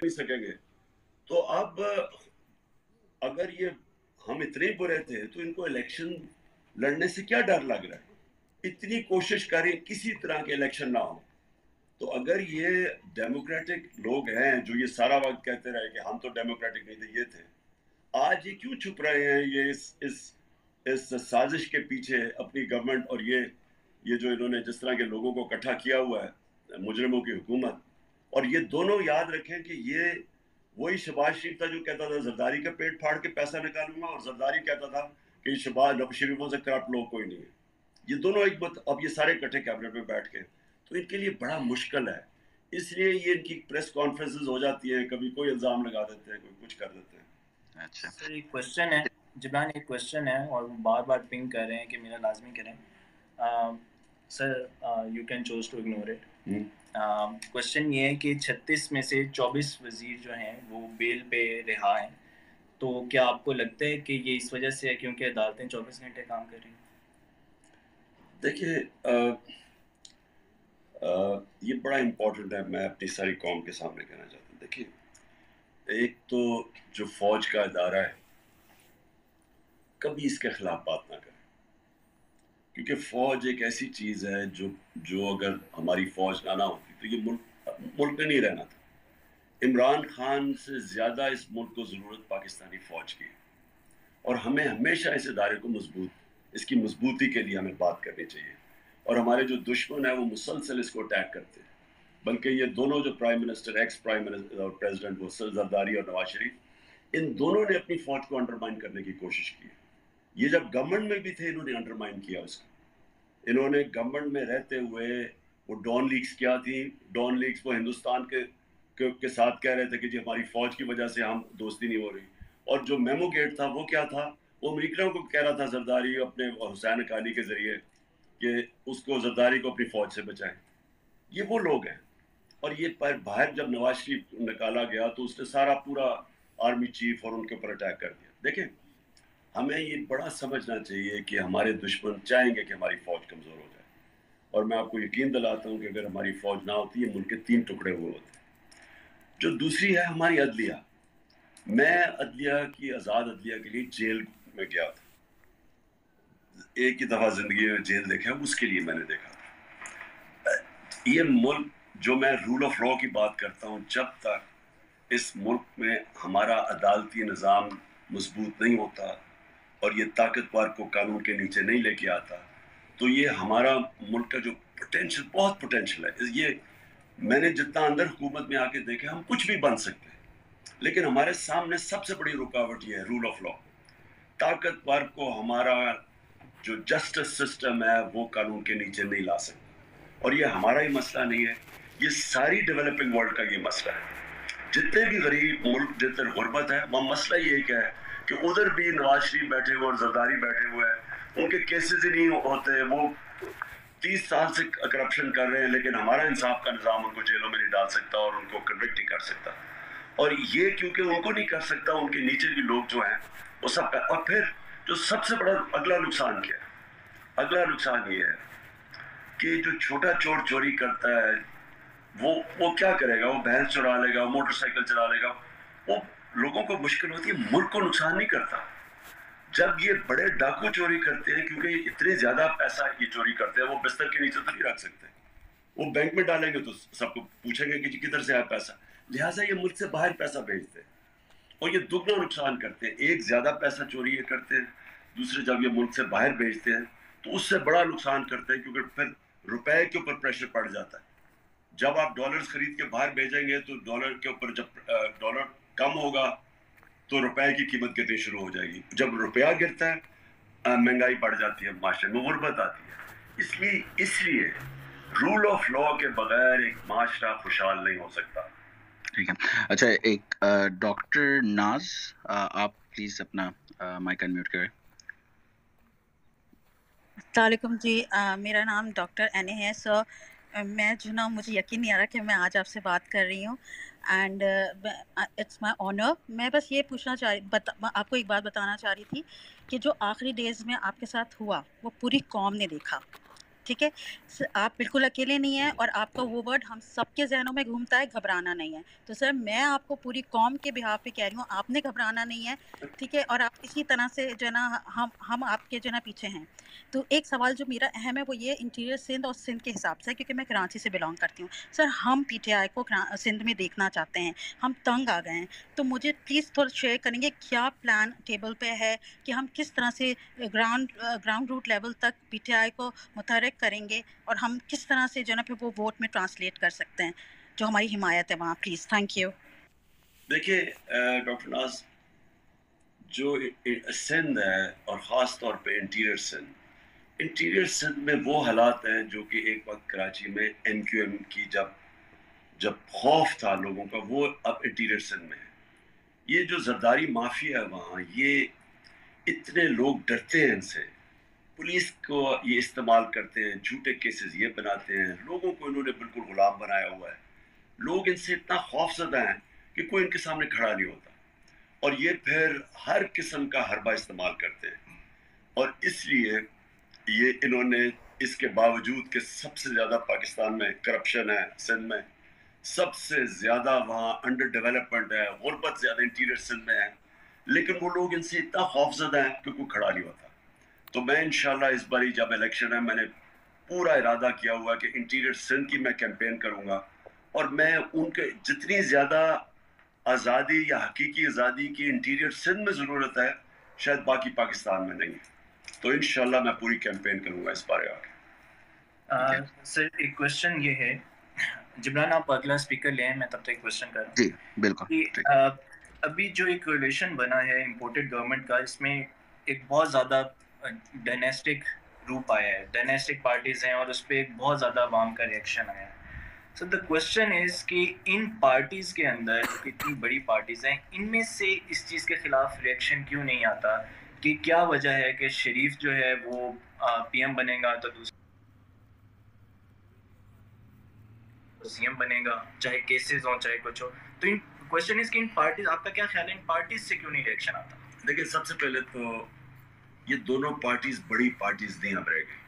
नहीं सकेंगे। तो अब अगर ये हम इतने बुरे थे तो इनको इलेक्शन लड़ने से क्या डर लग रहा है? इतनी कोशिश करें किसी तरह के इलेक्शन ना हो। तो अगर ये डेमोक्रेटिक लोग हैं जो ये सारा वक्त कहते रहे कि हम तो डेमोक्रेटिक नहीं थे, ये थे, आज ये क्यों छुप रहे हैं? ये इस साजिश के पीछे अपनी गवर्नमेंट और ये जो इन्होंने जिस तरह के लोगों को इकट्ठा किया हुआ है, मुजरिमों की हुकूमत। और ये दोनों याद रखें कि ये वही शहबाज शरीफ था जो कहता था जरदारी का पेट फाड़ के पैसा निकालूंगा, और जरदारी कहता था कि शहबाज शरीफों से करप्ट लोग कोई नहीं है। ये दोनों एक बात, अब ये सारे इकट्ठे कैबिनेट में बैठ के, तो इनके लिए बड़ा मुश्किल है। इसलिए ये इनकी प्रेस कॉन्फ्रेंसेस हो जाती हैं, कभी कोई इल्ज़ाम लगा देते हैं, कोई कुछ कर देते हैं। अच्छा सर एक क्वेश्चन है जिब्रान, एक क्वेश्चन है और बार बार पिंग कर रहे हैं कि मेरा लाजमी करें। Sir you can choose to ignore it. Question ये है कि 36 में से 24 वजीर जो हैं वो बेल पे रिहा हैं, तो क्या आपको लगता है कि ये इस वजह से है क्योंकि अदालतें 24 घंटे काम कर रही हैं? देखिए ये बड़ा इम्पोर्टेंट है, मैं अपनी सारी कौम के सामने कहना चाहता हूँ। देखिए, एक तो जो फौज का इदारा है, कभी इसके खिलाफ बात ना करें, क्योंकि फौज एक ऐसी चीज़ है जो अगर हमारी फौज ना होती तो ये मुल्क में नहीं रहना था। इमरान खान से ज़्यादा इस मुल्क को ज़रूरत पाकिस्तानी फ़ौज की है, और हमें हमेशा इस इदारे को इसकी मजबूती के लिए हमें बात करनी चाहिए। और हमारे जो दुश्मन है वो मुसलसल इसको अटैक करते हैं, बल्कि ये दोनों जो prime minister, ex prime minister और प्रेसिडेंट, वो जरदारी और नवाज शरीफ, इन दोनों ने अपनी फ़ौज को अंडरमाइन करने की कोशिश की है। ये जब गवर्नमेंट में भी थे इन्होंने अंडरमाइन किया उसको। इन्होंने गवर्नमेंट में रहते हुए वो डॉन लीग्स क्या थी, डॉन लीग्स वो हिंदुस्तान के साथ कह रहे थे कि जी हमारी फौज की वजह से हम दोस्ती नहीं हो रही। और जो मेमो गेट था वो क्या था, वो अमेरिका को कह रहा था जरदारी अपने और हुसैन अकाली के जरिए कि उसको जरदारी को अपनी फौज से बचाएं। ये वो लोग हैं। और ये पर बाहर जब नवाज शरीफ निकाला गया तो उसने सारा पूरा आर्मी चीफ और उनके ऊपर अटैक कर दिया। देखें, हमें ये बड़ा समझना चाहिए कि हमारे दुश्मन चाहेंगे कि हमारी फौज कमज़ोर हो जाए, और मैं आपको यकीन दिलाता हूँ कि अगर हमारी फौज ना होती ये मुल्क के 3 टुकड़े हुए होते। जो दूसरी है हमारी अदलिया, मैं अदलिया की, आज़ाद अदलिया के लिए जेल में गया था, एक ही दफ़ा ज़िंदगी में जेल देखा, उसके लिए मैंने देखा। ये मुल्क, जो मैं रूल ऑफ लॉ की बात करता हूँ, जब तक इस मुल्क में हमारा अदालती निज़ाम मजबूत नहीं होता और ये ताकतवर को कानून के नीचे नहीं लेके आता, तो ये हमारा मुल्क का जो पोटेंशियल, बहुत पोटेंशियल है, ये मैंने जितना अंदर हुकूमत में आके देखे, हम कुछ भी बन सकते हैं, लेकिन हमारे सामने सबसे बड़ी रुकावट ये है रूल ऑफ लॉ। ताकतवर को हमारा जो जस्टिस सिस्टम है वो कानून के नीचे नहीं ला सकता। और ये हमारा ही मसला नहीं है, ये सारी डेवलपिंग वर्ल्ड का ये मसला है। जितने भी गरीब मुल्क, जितने गुर्बत है, वह मसला ये एक है कि उधर भी नवाज शरीफ बैठे हुए और जरदारी बैठे हुए हैं, उनके केसेस ही नहीं होते, वो 30 साल से करप्शन कर रहे हैं, लेकिन हमारा इंसाफ का निज़ाम उनको जेलों में नहीं डाल सकता और उनको कन्विक्ट नहीं कर सकता। और ये क्योंकि उनको नहीं कर सकता, उनके नीचे भी लोग जो हैं वो सब। और फिर जो सबसे बड़ा अगला नुकसान क्या है, अगला नुकसान ये है कि जो छोटा चोर चोरी करता है वो क्या करेगा, वो भैंस चुरा लेगा, मोटरसाइकिल चला लेगा, वो लोगों को मुश्किल होती है, मुल्क को नुकसान नहीं करता। जब ये बड़े डाकू चोरी करते हैं, क्योंकि इतने ज्यादा पैसा ये चोरी करते हैं, वो बिस्तर के नीचे तो नहीं रख सकते, वो बैंक में डालेंगे तो सबको पूछेंगे कि किधर से आया पैसा, लिहाजा ये मुल्क से बाहर पैसा भेजते हैं और ये दुगना नुकसान करते हैं। एक ज्यादा पैसा चोरी ये करते हैं, दूसरे जब ये मुल्क से बाहर भेजते हैं तो उससे बड़ा नुकसान करते हैं, क्योंकि फिर रुपए के ऊपर प्रेशर पड़ जाता है। जब आप डॉलर्स खरीद के बाहर भेजेंगे तो डॉलर के ऊपर, जब डॉलर कम होगा तो रुपए की कीमत गिरनी शुरू हो जाएगी, जब रुपया गिरता है महंगाई बढ़ जाती है, माशरे में गुर्बत आती है। इसलिए रूल ऑफ लॉ के बगैर एक माशरा खुशहाल नहीं हो सकता। ठीक है, अच्छा, एक डॉक्टर नाज, आप प्लीज अपना माइक अनम्यूट करें। अस्सलाम वालेकुम जी, मेरा नाम डॉक्टर एने है। सर, मैं जो ना, मुझे यकीन नहीं आ रहा कि मैं आज आपसे बात कर रही हूँ, एंड इट्स माय ऑनर। मैं बस ये पूछना आपको एक बात बताना चाह रही थी कि जो आखिरी डेज़ में आपके साथ हुआ वो पूरी कौम ने देखा, ठीक है? आप बिल्कुल अकेले नहीं हैं और आपका वो वर्ड हम सबके ज़हनों में घूमता है, घबराना नहीं है। तो सर मैं आपको पूरी कौम के बिहाफ़ पे कह रही हूँ, आपने घबराना नहीं है, ठीक है? और आप इसी तरह से जो है ना हम आपके जो है ना पीछे हैं। तो एक सवाल जो मेरा अहम है वो ये इंटीरियर सिंध और सिंध के हिसाब से, क्योंकि मैं कराची से बिलॉन्ग करती हूँ। सर हम पीटीआई को सिंध में देखना चाहते हैं, हम तंग आ गए हैं। तो मुझे प्लीज़ थोड़ा शेयर करेंगे क्या प्लान टेबल पे है कि हम किस तरह से ग्राउंड रूट लेवल तक पीटीआई को मुतहर्रिक करेंगे और हम किस तरह से जो है ना फिर वो वोट में ट्रांसलेट कर सकते हैं जो हमारी हिमायत है वहाँ। Please, thank you. देखिए डॉक्टर नाज, जो सिंध है और ख़ास तौर पे इंटीरियर सिंध में वो हालात हैं जो कि एक वक्त कराची में एनक्यूएम की जब खौफ था लोगों का, वो अब इंटीरियर सिंध में है। ये जो जरदारी माफिया है वहाँ, ये इतने लोग डरते हैं इनसे, पुलिस को ये इस्तेमाल करते हैं, झूठे केसेस ये बनाते हैं, लोगों को इन्होंने बिल्कुल गुलाम बनाया हुआ है। लोग इनसे इतना खौफजदा हैं कि कोई इनके सामने खड़ा नहीं होता, और ये फिर हर किस्म का हरबा इस्तेमाल करते हैं। और इसलिए ये इन्होंने, इसके बावजूद कि सबसे ज़्यादा पाकिस्तान में करप्शन है, सिंध में सबसे ज़्यादा वहाँ अंडर डेवलपमेंट है, गुर्बत ज़्यादा इंटीरियर सिंध में है, लेकिन वो लोग इनसे इतना खौफजदा है कि कोई खड़ा नहीं होता। तो मैं इंशाल्लाह इस बारी जब इलेक्शन है, मैंने पूरा इरादा किया हुआ कि इंटीरियर सिंध की मैं कैंपेन करूँगा, और मैं उनके जितनी ज़्यादा आज़ादी या हकीकी आज़ादी की इंटीरियर सिंध में ज़रूरत है, शायद बाकी पाकिस्तान में नहीं है। तो इंशाल्लाह मैं पूरी कैंपेन करूँगा इस बारे आगे। सर एक क्वेश्चन ये है, जिब्रान आप अगला स्पीकर ले आए, मैं तब तक क्वेश्चन कर रहा हूँ जी बिल्कुल। कि अभी जो एक रिलेशन बना है इम्पोर्टेड गवर्नमेंट का, इसमें एक बहुत ज़्यादा डायनेस्टिक रूप आया है, डायनेस्टिक पार्टीज़ हैं और उस पर एक बहुत ज़्यादा आवाम का रिएक्शन आया है। सो द क्वेश्चन इज़ कि इन पार्टीज़ के अंदर जो इतनी बड़ी पार्टीज़ हैं, इनमें से इस चीज़ के ख़िलाफ़ रिएक्शन क्यों नहीं आता? कि क्या वजह है कि शरीफ जो है वो पीएम बनेगा तो दूसरा सीएम बनेगा, चाहे केसेस हो चाहे कुछ हो। तो इन क्वेश्चन इज कि इन पार्टीज, आपका क्या ख्याल है इन पार्टीज से क्यों नहीं रिएक्शन आता? देखिए, सबसे पहले तो ये दोनों पार्टीज बड़ी पार्टीज नहीं अब रह गई,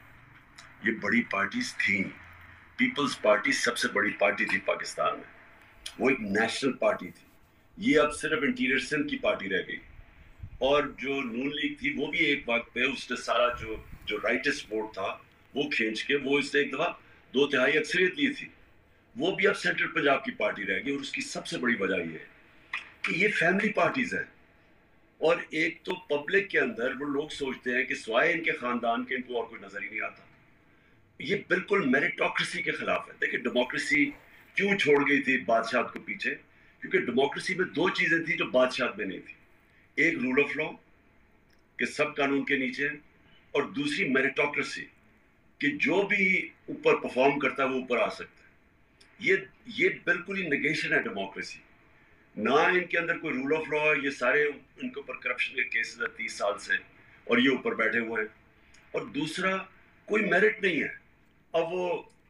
ये बड़ी पार्टीज थी। पीपल्स पार्टी सबसे बड़ी पार्टी थी पाकिस्तान में, वो एक नेशनल पार्टी थी। ये अब सिर्फ इंटीरियर सिंध की पार्टी रह गई। और जो नून लीग थी वो भी एक वक्त पे उसने सारा जो राइटिस्ट वोट था वो खींच के वो इसने एक दफा 2/3 अक्सरियत ली थी, वो भी अब सेंट्रल पंजाब की पार्टी रह गई। और उसकी सबसे बड़ी वजह ये है कि ये फैमिली पार्टीज है, और एक तो पब्लिक के अंदर वो लोग सोचते हैं कि सिवाय इनके खानदान के इनको और कोई नजर ही नहीं आता। ये बिल्कुल मेरिटोक्रेसी के खिलाफ है। देखिए, डेमोक्रेसी क्यों छोड़ गई थी बादशाह को पीछे? क्योंकि डेमोक्रेसी में दो चीजें थी जो बादशाह में नहीं थी, एक रूल ऑफ लॉ कि सब कानून के नीचे है, और दूसरी मेरिटोक्रेसी कि जो भी ऊपर परफॉर्म करता है वो ऊपर आ सकता है। ये बिल्कुल ही नेगेशन है डेमोक्रेसी। ना इनके अंदर कोई रूल ऑफ लॉ है, ये सारे इनके ऊपर करप्शन के केसेस है 30 साल से, और ये ऊपर बैठे हुए हैं। और दूसरा, कोई मेरिट नहीं है। अब वो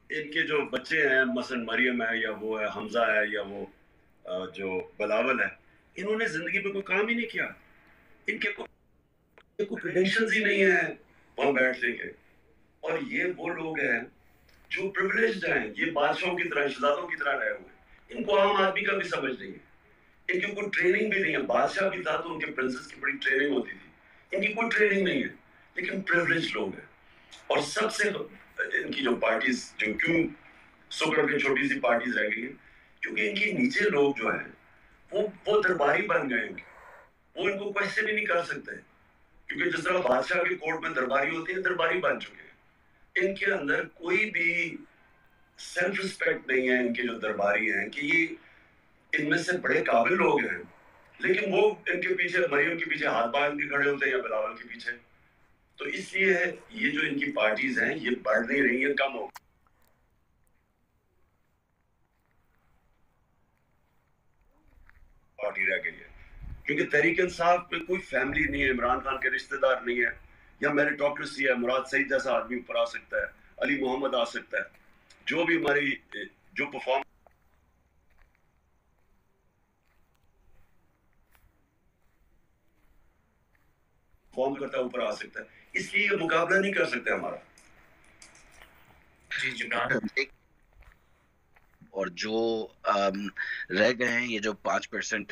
इनके जो बच्चे हैं, मसलन मरियम है या वो है हमजा है या वो जो बिलावल है, इन्होंने जिंदगी में कोई काम ही नहीं किया, इनके कोई क्रेडेंशियल्स ही नहीं है वहां बैठने के। और ये वो लोग हैं जो प्रिविलेज्ड हैं, ये बादशाहों की तरह, शहजादों की तरह रहे हुए। इनको आम आदमी का भी समझ नहीं है, इनकी कोई ट्रेनिंग भी नहीं है। बादशाह की था तो उनके प्रिंसेस की बड़ी ट्रेनिंग होती थी, इनकी कोई ट्रेनिंग नहीं है, लेकिन प्रिविलेज्ड लोग हैं। और सबसे इनकी जो पार्टीज जो क्यों सुकड़ के छोटी सी पार्टीज रह गई हैं, क्योंकि इनके नीचे लोग जो हैं वो दरबारी बन गए हैं, वो इनको क्वेश्चन ही नहीं कर सकते, क्योंकि जिस तरह बादशाह के कोर्ट में दरबारी होती है, दरबारी बन चुके हैं। इनके अंदर कोई भी सेल्फ रिस्पेक्ट नहीं है, इनके जो दरबारी हैं, कि ये इनमें से बड़े काबिल लोग हैं, लेकिन वो इनके पीछे, मरियम के पीछे हाथ बांध के खड़े होते हैं या बिलावल के पीछे। तो इसलिए ये जो इनकी पार्टीज हैं ये बढ़ नहीं रही है, कम हो पार्टी रह गई है। क्योंकि तहरीक इंसाफ में कोई फैमिली नहीं है, इमरान खान के रिश्तेदार नहीं है, या मेरिटोक्रेसी है, मुराद सईद जैसा आदमी ऊपर आ सकता है, अली मोहम्मद आ सकता है, जो भी हमारी जो परफॉर्म करता है ऊपर आ सकता है। इसलिए ये मुकाबला नहीं कर सकते हमारा। جی جبران. اور جو رہ گئے ہیں یہ جو 5%